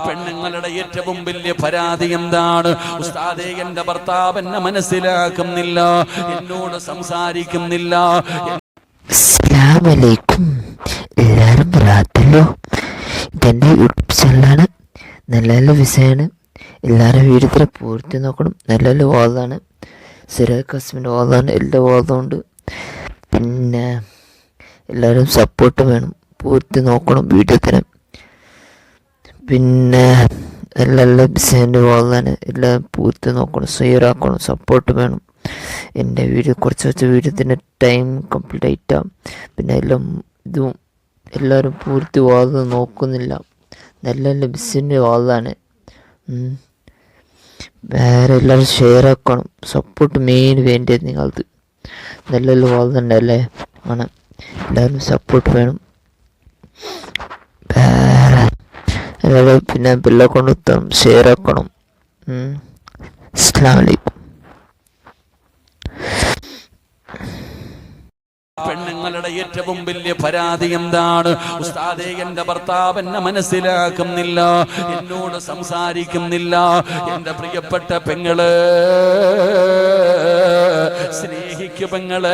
പെണ്ണുങ്ങളുടെ ഏറ്റവും വലിയ പരാതി എന്താണ്? ഉസ്താദേ, എന്റെ ഭർത്താവ് എന്നെ മനസ്സിലാക്കുന്നില്ല, എന്നോട് സംസാരിക്കുന്നില്ല. അസ്സലാമലൈക്കും. എല്ലാവരും റാത്തല്ലോ. ഇതെൻ്റെ യൂട്യൂബ് ചാനലാണ്. നല്ല നല്ല വിഷയമാണ്. എല്ലാവരും വീഡിയോ പൂർത്തി നോക്കണം. നല്ല നല്ല വാദമാണ്. സിറാജ് ഖാസിമിൻ്റെ വാദമാണ്. എല്ലാ വാദവും ഉണ്ട്. പിന്നെ എല്ലാവരും സപ്പോർട്ട് വേണം. പൂർത്തി നോക്കണം വീഡിയോത്തിന്. പിന്നെ നല്ല നല്ല വിഷയൻ്റെ വാദമാണ്. എല്ലാം പൂർത്തി നോക്കണം. ഷെയറാക്കണം. സപ്പോർട്ട് വേണം. എൻ്റെ വീഡിയോ കുറച്ച് വീഡിയോത്തിൻ്റെ ടൈം കംപ്ലീറ്റ് ആയിട്ടാണ്. പിന്നെ എല്ലാം ഇതും എല്ലാവരും പൂർത്തി വാദം നോക്കുന്നില്ല. നല്ല നല്ല ബിസിൻ്റെ വാദമാണ്. വേറെ എല്ലാവരും ഷെയർ ആക്കണം. സപ്പോർട്ട് മെയിൻ വേണ്ടത് നിങ്ങൾക്ക്. നല്ല നല്ല വാദമുണ്ടല്ലേ ആണ്. എല്ലാവരും സപ്പോർട്ട് വേണം. വേറെ എല്ലാവരും പിന്നെ ബെല്ലെ കൊണ്ടുത്താം ഷെയർ ആക്കണം. അസ്സലാമു അലൈക്കും. പെണ്ണുങ്ങളുടെ ഏറ്റവും വലിയ പരാതി എന്താണ്? ഉസ്താദേ, എന്റെ ഭർത്താവ് എന്നെ മനസ്സിലാക്കുന്നില്ല, എന്നോട് സംസാരിക്കുന്നില്ല. എന്റെ പ്രിയപ്പെട്ട പെങ്ങള്, സ്നേഹിക്കു പെങ്ങള്.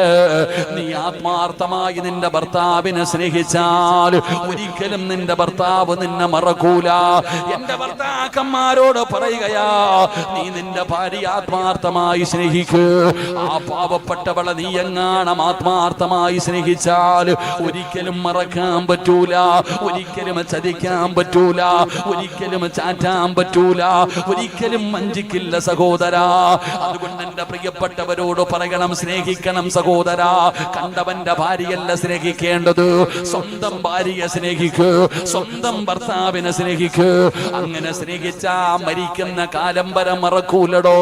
നീ ആത്മാർത്ഥമായി നിന്റെ ഭർത്താവിനെ സ്നേഹിച്ചാൽ ഒരിക്കലും നിന്റെ ഭർത്താവ് നിന്നെ മറക്കൂല. എന്റെ ഭർത്താക്കന്മാരോട് പറയുകയാ, നീ നിന്റെ ഭാര്യ ആത്മാർത്ഥമായി സ്നേഹിക്കൂ. ആ പാവപ്പെട്ടവളെ നീ എങ്ങാണം ആത്മാർത്ഥമായി സ്നേഹിച്ചാൽ ഒരിക്കലും മറക്കാൻ പറ്റൂല, ഒരിക്കലും ചതിക്കാൻ പറ്റൂല, ഒരിക്കലും ചാറ്റാൻ പറ്റൂല, ഒരിക്കലും വഞ്ചിക്കില്ല സഹോദരാ. അതുകൊണ്ട് എന്റെ പ്രിയപ്പെട്ടവരോട് പറയണം, സ്നേഹിക്കണം സഹോദരാ. കണ്ടവന്റെ ഭാര്യയല്ല സ്നേഹിക്കേണ്ടത്, സ്വന്തം ഭാര്യയെ സ്നേഹിക്കൂ, സ്വന്തം ഭർത്താവിനെ സ്നേഹിക്കൂ. അങ്ങനെ സ്നേഹിച്ചാ മരിക്കുന്ന കാലം വരെ മറക്കൂലടോ.